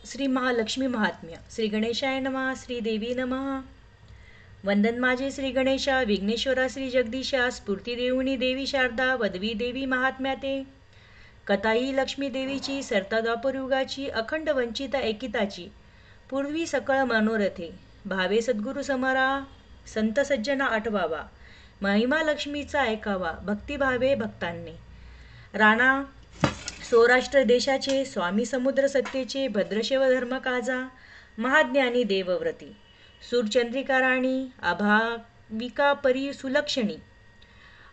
श्री महालक्ष्मी महात्म्य. श्री गणेशाय नमः. श्री देवी नमः. वंदन माझे श्री गणेशा, विघ्नेश्वरा, श्री जगदीशा, स्फूर्ती देऊनी देवी शारदा, वदवी देवी महात्म्याते. कथा ही लक्ष्मी देवीची, सरता द्वापर युगाची, अखंड वंचिता एकिताची, पूर्वी सकळ मनोरथे, भावे सद्गुरु समरा, संत सज्जना आठवावा, महिमा लक्ष्मीचा ऐकावा, भक्तिभावे भक्तांनी. राणा सौराष्ट्र देशाचे, स्वामी समुद्र सत्तेचे, भद्रशेव धर्म काजा, महाज्ञानी देवव्रती, सूरचंद्रिका राणी, अभाविका परी सुलक्षणी,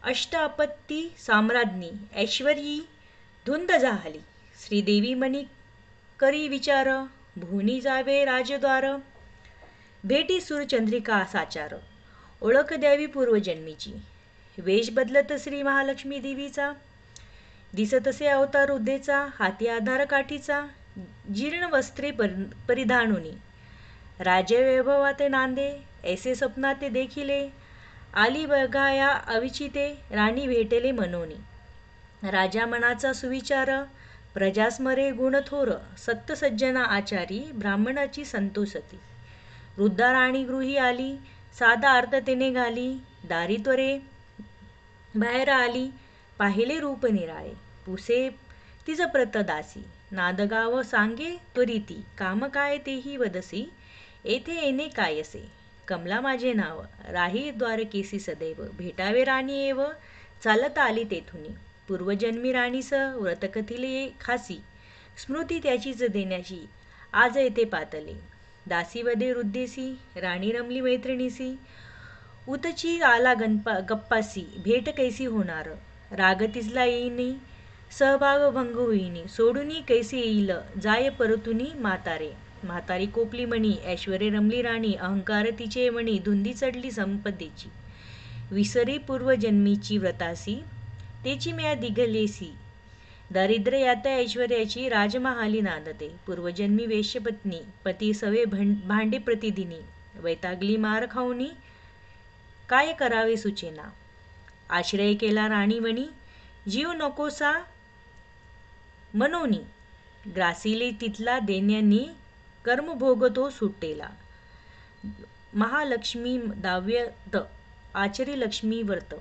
अष्ट आपत्ती साम्राज्ञी, ऐश्वरी धुंद झाली, श्रीदेवी मणी करी विचार, भुवनी जावे राजद्वार, भेटी सूरचंद्रिका साचार, ओळख द्यावी पूर्वजन्मीची, वेश बदलत श्री महालक्ष्मी देवीचा, दिसतसे अवतार उद्देचा, हाती आधार काठीचा, जीर्ण वस्त्रे परिधानुनी, राज्य वैभवात नांदे, ऐसे स्वप्नात देखिले, आली बघाया अविचिते, राणी भेटले मनोनी, राजा मनाचा सुविचार, प्रजास्मरे गुण थोर, सत्य सज्जना आचारी, ब्राह्मणाची संतोषती, वृद्धा राणी गृही आली, साधा अर्थ तेने घाली, दारी त्वरे बाहेर आली, पाहिले रूप निराळे, पुसे तिज प्रत दासी, नादगाव सांगे त्वरिती, काम काय तेही वदसी, येथे येणे कायसे, कमला माझे नाव, राही द्वारकेसी सदैव, भेटावे राणी एव, चालत आली तेथुनी, पूर्वजन्मी राणीस व्रत कथिले खासी, स्मृती त्याचीच देण्याची, आज येथे पातले, दासी वदे वृद्धेसी, राणी रमली मैत्रिणीसी, उतची आला गप्पासी, भेट कैसी होणार, राग तिजला येईनी, सहभाग भंग होईनी, सोडूनी कैसी येईल, जाय परतुनी म्हातारे, म्हातारी कोपली मणी, ऐश्वर्य रमली राणी, अहंकार तिचे मणी, धुंदी चढली संपदेची, विसरी पूर्वजन्मीची व्रतासी, तेची म्या दिघलेसी, दारिद्र्य यात ऐश्वर्याची, राजमहाली नांदते, पूर्वजन्मी वेश्यपत्नी, पती सवे भांडे प्रतिदिनी, वैतागली मार खाऊनी, काय करावे सुचेना, आश्रय केला राणीवणी, जीव नकोसा मनोनी, ग्रासिले तिथला देण्यानी, कर्मभोग तो सुटेला, महालक्ष्मी दाव्यत आचरी लक्ष्मी व्रत,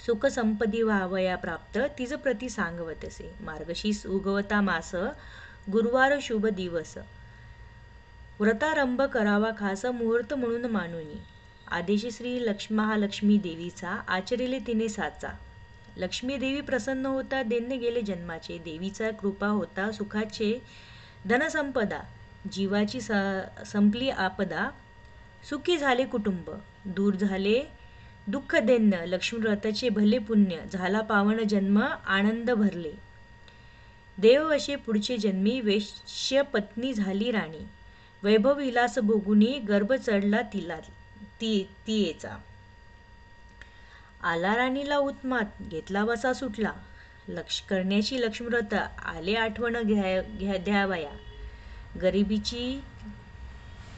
सुख संपदी व्हावया प्राप्त, तिज प्रती सांगवतसे, मार्गशीर्ष उगवता मास, गुरुवार शुभ दिवस, व्रतारंभ करावा खास, मुहूर्त म्हणून मानुनी, आदेश श्री महालक्ष्मी देवीचा, आचरिले तिने साचा, लक्ष्मी देवी प्रसन्न होता, देणे गेले जन्माचे, देवीचा कृपा होता सुखाचे, धनसंपदा, जीवाची संपली आपदा, सुखी झाले कुटुंब, दूर झाले दुःख दैन्य, लक्ष्मी व्रताचे भले पुण्य, झाला पावन जन्म, आनंद भरले, देववशे पुढचे जन्मी, वेश्य पत्नी झाली राणी, वैभव विलास भोगुनी, गर्भ चढला तियेचा, आला राणीला उत्मात, घेतला वसा सुटला, करण्याची लक्ष्मी व्रत, आले आठवण द्यावया,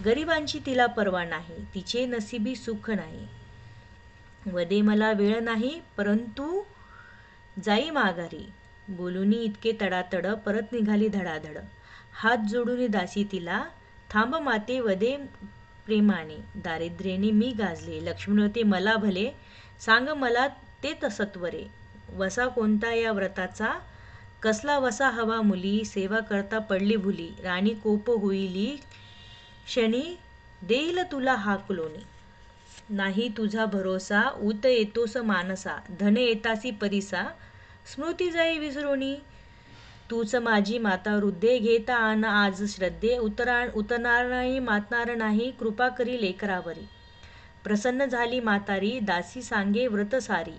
गरिबांची तिला पर्वा नाही, तिचे नसिबी सुख नाही, वदे मला वेळ नाही, परंतु जाई माघारी, बोलुनी इतके तडातड, परत निघाली धडाधड, हात जोडून दासी तिला, थांब माते वदे प्रेमाने, दारिद्र्याने मी गाजले, लक्ष्मीव्रते मला भले, सांग मला ते सत्वरे, वसा कोणता या व्रताचा, कसला वसा हवा मुली, सेवा करता पडली भुली, राणी कोप होईली क्षणी, देईल तुला हाकलोनी, नाही तुझा भरोसा, उत येतोस मानसा, धन येतासी परिसा, स्मृती जाई विसरोनी, तूच माझी माता वृद्धे, घेता आन आज श्रद्धे, उतरणार नाही मातणार नाही, कृपा करी लेकरावरी, प्रसन्न झाली म्हातारी, दासी सांगे व्रत सारी,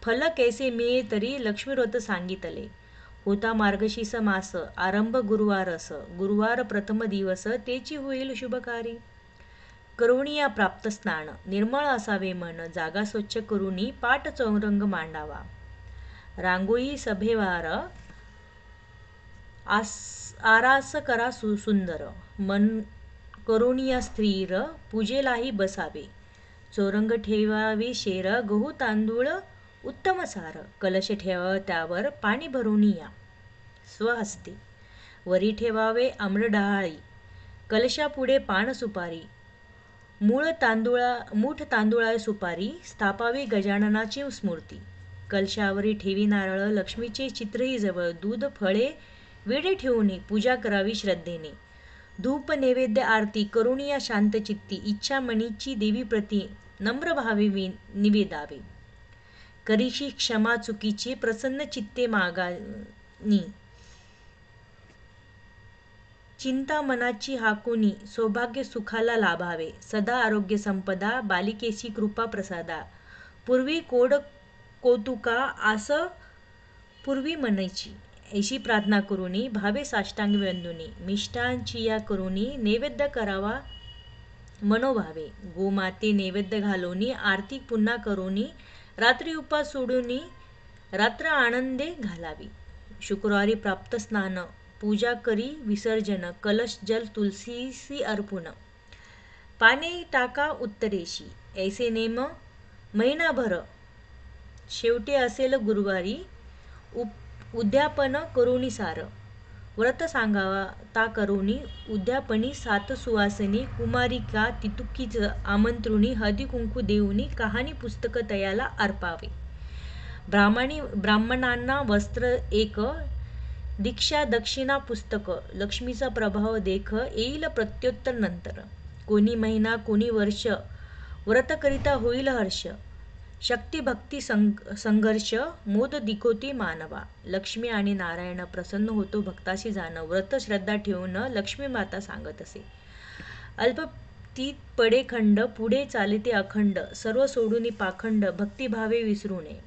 फल कैसे मिळे तरी, लक्ष्मी व्रत सांगितले, होता मार्गशीर्ष मास, आरंभ गुरुवारस, गुरुवार प्रथम दिवस, तेची होईल शुभकारी, करुणिया प्राप्त स्नान, निर्मळ असावे मन, जागा स्वच्छ करुनी, पाट चौरंग मांडावा, रांगोळी सभेवार, आरास करा सुंदर, मन करुणिया स्त्रीर, पूजेलाही बसावे, चौरंग ठेवावे शेर, गहू तांदूळ उत्तम सार, कलश ठेवावा त्यावर, पाणी भरून या स्वहस्ते, वरी ठेवावे आम्र डहाळी, कलशापुढे पान सुपारी, मूठ तांदूळा सुपारी, स्थापावी गजाननाची स्मृती. कलशावरी ठेवी नारळ, लक्ष्मीचे चित्रही जवळ, दूध फळे वेडे ठेवून पूजा करावी श्रद्धेने. धूप नैवेद्य आरती करुणिया शांत चित्ती, इच्छा मनीची देवी प्रती नम्र भावे निवेदावे. करीशी क्षमा चुकीची प्रसन्न चित्ते मागानी, चिंता मनाची हाकुनी सौभाग्य सुखाला लाभावे. सदा आरोग्य संपदा बालिकेशी कृपा प्रसादा, पूर्वी कोड कौतुका आस पूर्वी मनाची. ऐशी प्रार्थना करुनी भावे साष्टांग वंदुनी, मिष्टांची या करुनी नैवेद्य करावा मनोभावे. गोमाते नैवेद्य घालोनी आरती पुन्हा करुनी, रात्री उपास सोडूनी रात्र आनंदे घालावी. शुक्रवारी प्राप्त स्नान, पूजा करी विसर्जन, कलश जल तुलसीसी अर्पुन, पाने टाका उत्तरेशी. ऐसे नेम महिनाभर, शेवटी असेल गुरुवारी उद्यापन करुणी सार. व्रत सांगावा ता करुणी उद्यापनी, सात सुवासिनी कुमारिका तितुकीच आमंत्रुणी, हळदी कुंकू देऊनी कहाणी पुस्तक तयाला अर्पावे. ब्राह्मणांना वस्त्र एक, दीक्षा दक्षिणा पुस्तक, लक्ष्मीचा प्रभाव देख येईल प्रत्युत्तर नंतर. कोणी महिना कोणी वर्ष, व्रत करिता होईल हर्ष, शक्ती भक्ती संघर्ष, मोद दिखोती मानवा. लक्ष्मी आणि नारायण प्रसन्न होतो भक्ताशी जाण, व्रत श्रद्धा ठेवून लक्ष्मी माता सांगत असे. अल्पतीत पडे खंड, पुढे चालते अखंड, सर्व सोडून पाखंड, भक्तिभावे विसरू नये.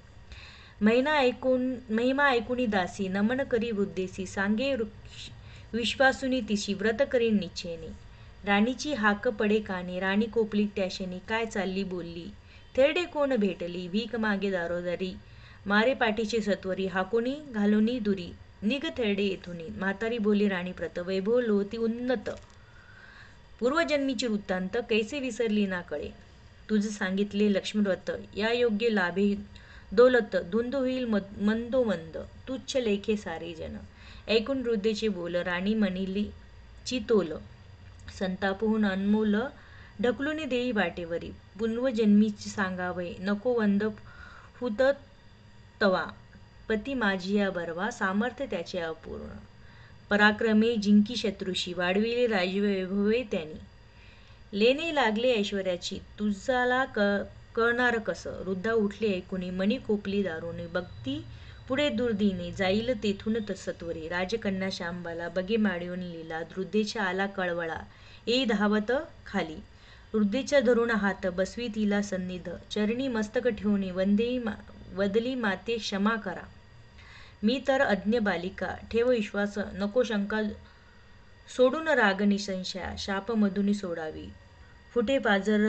महिमा ऐकुनी दासी, नमन करी वृद्धेसी, सांगे विश्वासुनी तिशी, व्रत करीन निश्चयने. राणीची हाक पडे कानी, राणी कोपली त्याशनी, काय चालली बोलली, थेरडे कोण भेटली, भीक मागे दारोदारी, मारे पाठीचे सत्वरी, हाकोनी घालोनी दुरी, निघ थेरडे येथुनी. म्हातारी बोली राणी प्रत, वैभव लोती उन्नत, पूर्वजन्मीची वृत्तांत, कैसे विसरली ना कळे. तुझ सांगितले लक्ष्मीव्रत, या योग्य लाभे दौलत, धुंद होईल मंदोमंद, तुच्छ लेखे सारे जन. ऐकून वृद्धेचे बोल, राणी म्हणिली चितोल, संतापहून अनमोल ढकलून देई वाटेवरी. पूर्वजन्मीची सांगावे नको वंद हुत तवा, पती माझिया बरवा, सामर्थ्य त्याचे अपूर्ण. पराक्रमे जिंकी शत्रुशी, वाढविले राजवैभवे त्यांनी. लेणे लागले ऐश्वर्याची, तुझाला कळणार कस. वृद्धा उठली ऐकुनी, मणी कोपली दारुनी, बघती पुढे दुर्दिनी, जाईल तेथून सत्वरी. राजकन्या शांबाला बगे माडीऊन लीला, वृद्धेच्या आला कळवळा, येई धावत खाली. वृद्धेच्या धरून हात, बसवी तिला सन्निध, चरणी मस्तक ठेवून वदली माते क्षमा करा. मी तर अज्ञ बालिका, ठेव विश्वास नको शंका, सोडून राग निसंशया, शाप मधुनी सोडावी. फुटे पाजर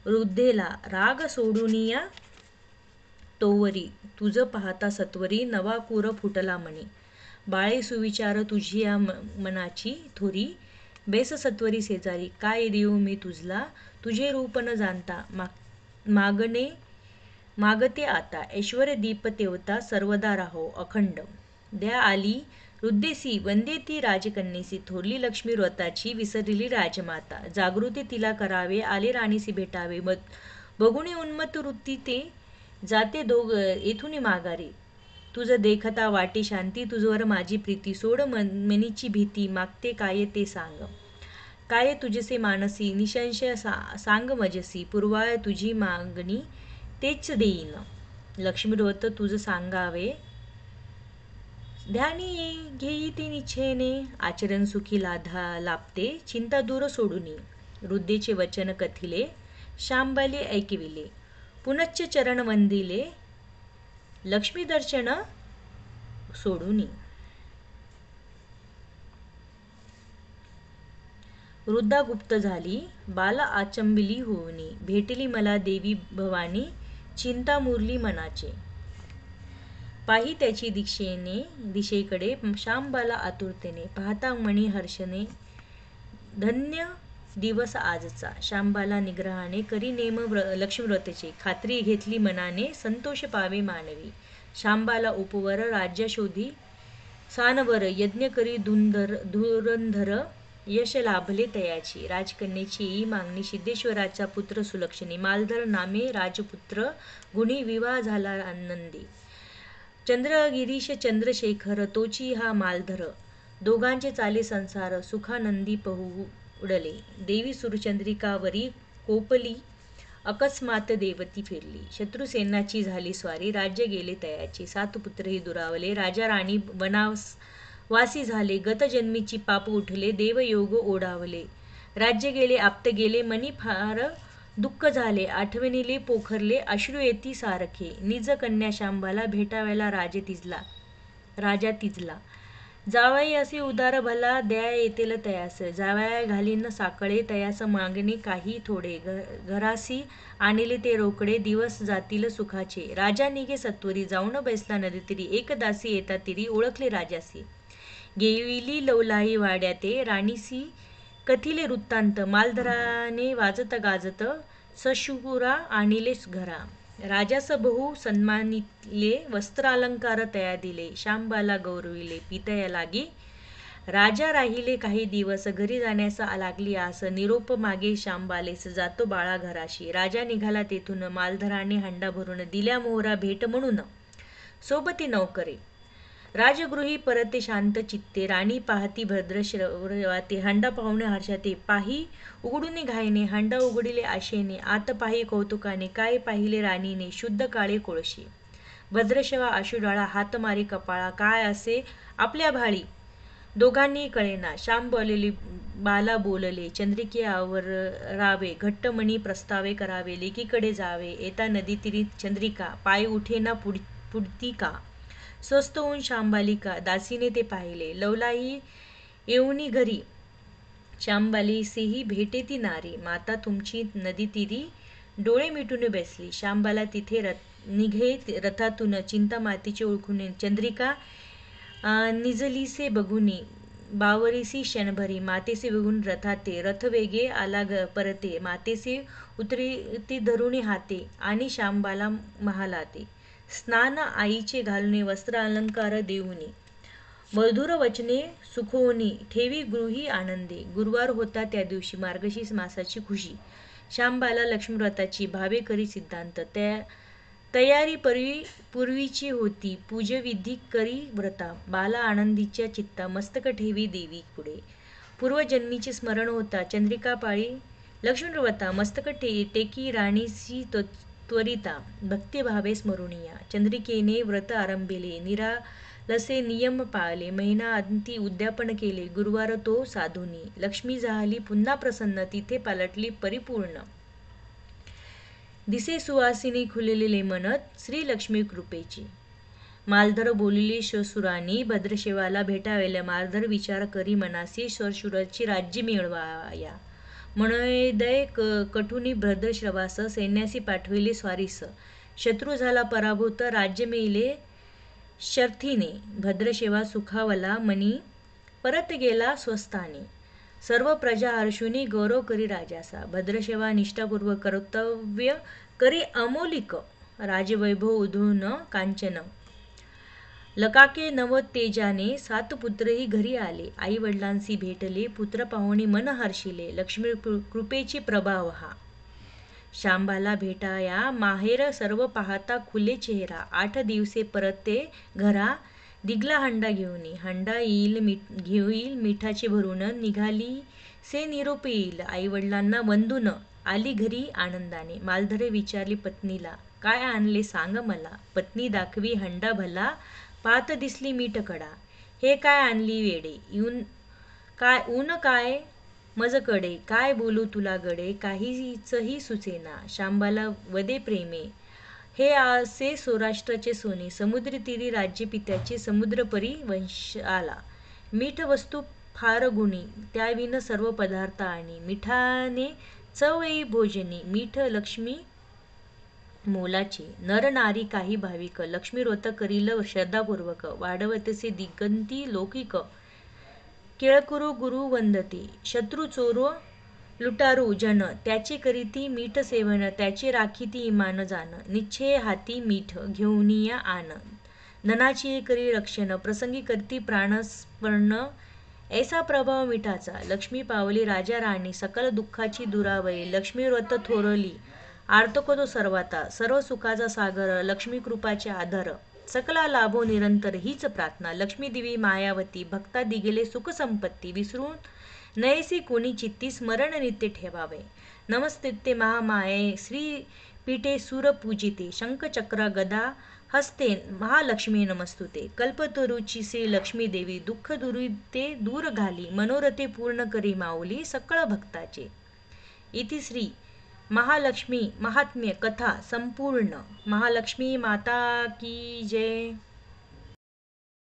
वृद्धेला, राग सोडूनिया तोवरी, तुझ पाहता सत्वरी, नवा कूर फुटला मणी. बाळे सुविचार तुझी या मनाची थोरी, बेस सत्वरी शेजारी, काय देऊ मी तुझला, तुझे रूप न जाणता, मागते आता. ऐश्वर दीप तेवता सर्वदा राहो अखंड. द्या आली वृद्धेसी, वंदे ती राजकन्येसी, थोरली लक्ष्मी व्रताची, विसरलेली राजमाता. जागृती तिला करावे, आले राणीसी भेटावे, बघुणी उन्मत्त वृत्ती ते, जाते येथून माघारी. तुझ देखता वाटे शांती, तुझवर माझी प्रीती, सोड मनीची भीती, मागते काय ते सांग. काय तुझसे मानसी, निसंशय सांग मजसी, पूर्वाय तुझी मागणी तेच देईन. लक्ष्मीव्रत तुझ सांगावे, ध्यानी घेई ते निश्चयने, आचरण सुखी लाभते, चिंता दूर सोडूनी. वृद्धेचे वचन कथिले, शांबाले ऐकविले, पुनच्च चरण वंदिले, लक्ष्मी दर्शन सोडूनी. वृद्धा गुप्त झाली, बाल आचंबिली होऊनी, भेटली मला देवी भवानी, चिंता मुरली मनाचे. पाही त्याची दिशेकडे, शांबाला आतुरतेने, पाहता मणी हर्षने, धन्य दिवस आजचा. शांबाला निग्रहाने करी नेम लक्ष्मीव्रतचे, खात्री घेतली मनाने, संतोष पावे मानवी. शांबाला उपवर राज्य शोधी सानवर यज्ञ करी धुरंधर यश लाभले तयाची. राजकन्येची येई मागणी सिद्धेश्वराचा पुत्र सुलक्षणी. मालधर नामे राजपुत्र गुणी विवाह झाला आनंदी. चंद्रगिरीश चंद्रशेखर तोची हा मालधर. दोघांचे चाले संसार सुखानंदी पहुडले. देवी सुरचंद्रिकावरी कोपली अकस्मात देवती फिरली. शत्रुसेनाची झाली स्वारी राज्य गेले तयाचे. 7 पुत्रही दुरावले राजा राणी वनवासी झाले. गतजन्मीची पाप उठले देवयोग ओढावले. राज्य गेले आप्त गेले मनी फार दुःख झाले. आठवणीले पोखरले अश्रू येती सारखे. निज कन्या शांबाला भेटावयाला राजा तिजला. जावई असे उदार भला द्या येतेल तयास. जावया घालीन साकळे तयास मागणे काही थोडे. घरासी आणले ते रोकडे दिवस जातील सुखाचे. राजा निघे सत्वरी जाऊन बैसला नदीतीरी. एक दासी येता तिरी ओळखले राजासी. गेली लवलाई वाड्याते राणीसी कथिले वृत्तांत. मालधराने वाजत गाजत सशुरा आणिले घरा. राजास बहु सन्मानिले वस्त्रालंकार तया दिले. शांबाला गौरविले पितया लागी. राजा राहिले काही दिवस घरी जाण्यास लागली आस. निरोप मागे शांबालेस जातो बाळा घराशी. राजा निघाला तेथून मालधराने हंडा भरून. दिल्या मोहरा भेट म्हणून सोबती नौकरे. राजगृही परते शांत चित्ते. राणी पाहती भद्रश्रवाते. हंडा पाहुणे हर्षाते. पाही उघडून घाईने हंडा उघडिले आशेने. आत पाही कौतुकाने काय पाहिले राणीने. शुद्ध काळे कोळशी. भद्रश्रवा आशुडाळा हात मारी कपाळा. काय असे आपल्या भाळी दोघांनी कळेना. शाम बोलले बाला बोलले चंद्रिके आवरावे. घट्टमणी प्रस्तावे करावे. लेकीकडे जावे येता नदीतीरी चंद्रिका. पाय उठेना पुढती का. स्वस्त होऊन शांबालिका. दासीने ते पाहिले. लवलाई येऊनी घरी. शांबालीसेही भेटे ती नारी. माता तुमची नदीतीरी डोळे मिटून बसली. शांबाला तिथे निघे रथातून. चिंता मातीचे ओळखून. चंद्रिका निजलीसे बघुनी. बावरीसी क्षणभरी. मातेसे बघून रथाते. रथ वेगे आला परते. मातेसे उतरती धरुणी हाते. आणि शांबाला महालाते. स्नान आईचे घालून वस्त्र अलंकार देऊनी. मधुर वचने सुखवूनी ठेवी गृही आनंदे. गुरुवार होता त्या दिवशी मार्गशीर्ष मासाची खुशी. शांबाला लक्ष्मीव्रताची भावे करी सिद्धांत. तयारी पूर्वीची होती. पूजविधी करी व्रता. बाला आनंदीच्या चित्ता. मस्तक ठेवी देवी पुढे. पूर्वजन्मीचे स्मरण होता. चंद्रिका पाळी लक्ष्मीव्रता. मस्तक टेकी राणीसी त्वरिता. भक्तिभावे स्मरुनिया. चंद्रिकेने व्रत आरंभिले. निरालसे नियम पाळले. महिना अंती उद्यापन केले. गुरुवार तो साधुनी. लक्ष्मी झाली पुन्हा प्रसन्न. तिथे पालटली परिपूर्ण. दिसे सुवासिनी खुललेले मनत. श्री लक्ष्मी कृपेची. मालधर बोलिले श्वशुरानी. भद्रशेवाला भेटावेल्या. मालधर विचार करी मनासी. श्वशुराची राज्य मिळवाया. मनोदय कठुनी भद्रश्रवास. सैन्यासी पाठविले स्वारीस. शत्रू झाला पराभूत. राज्य मिळले शर्थीने. भद्रशेवा सुखावला मनी. परत गेला स्वस्थानी. सर्व प्रजा हर्षुनी गौरव करी राजासा. भद्रशेवा निष्ठापूर्वक कर्तव्य करी अमोलिक. राजवैभव उधळून कांचन. लकाके नव तेजाने. 7 पुत्रही घरी आले. आई वडिलांशी भेटले. पुत्र पाहुणे मन हर्षिले. लक्ष्मी कृपेची प्रभाव हा. शांबाला भेटाया माहेर. सर्व पाहता खुले चेहरा. 8 दिवसे परते घरा. दिगला हंडा घेऊनी. हंडा घेईल मिठाचे भरून. निघाली से निरोप येईल. आईवडिलांना वंदून आली घरी आनंदाने. मालधरे विचारली पत्नीला. काय आणले सांग मला. पत्नी दाखवी हंडा भला. पाहत दिसली मीठकडा. हे काय आणली वेडे. ऊन काय मजकडे. काय बोलू तुला गडे. काहीचही सुचेना. शांबाला वदे प्रेमे. हे असे सौराष्ट्राचे सोने. समुद्रतीरी राज्य पित्याचे. समुद्रपरी वंश आला. मीठ वस्तू फार गुणी. त्याविन सर्व पदार्थ आणि. मिठाने चव येई भोजनी. मीठ लक्ष्मी मोलाचे. नर नारी काही भाविक. लक्ष्मी व्रत करील श्रद्धापूर्वक. वाढवतसे दिगंती लौकिक. केळकुरु गुरु वंदते. शत्रु चोर लुटारू जन. त्याचे करीती मीठ सेवन. त्याचे राखीती इमान जाण. निश्चय हाती मीठ घेऊनिया आन. धनाची करी रक्षण प्रसंगी करती प्राणस्पर्ण ऐसा प्रभाव मिठाचा लक्ष्मी पावली राजा राणी सकल दुःखाची दुरावई लक्ष्मी व्रत थोरली आर्तको तो सर्वाता सर्व सुखाचा सागर लक्ष्मी कृपाचे आधार सकला लाभो निरंतर हीच प्रार्थना लक्ष्मी देवी मायावती भक्ता दिगेले सुख संपत्ती विसरून नयसी कोणी चित्ती स्मरण नित्य ठेवावे नमस्ते महामाये श्री पीठे सूर पूजिते शंख चक्र गदा हस्ते महालक्ष्मी नमस्तुते कल्पतरुची श्री लक्ष्मी देवी दुःख दुरिते दूर घाली मनोरथे पूर्ण करी माऊली सकळ भक्ताचे इति श्री महालक्ष्मी महात्म्य कथा संपूर्ण महालक्ष्मी माता की जय।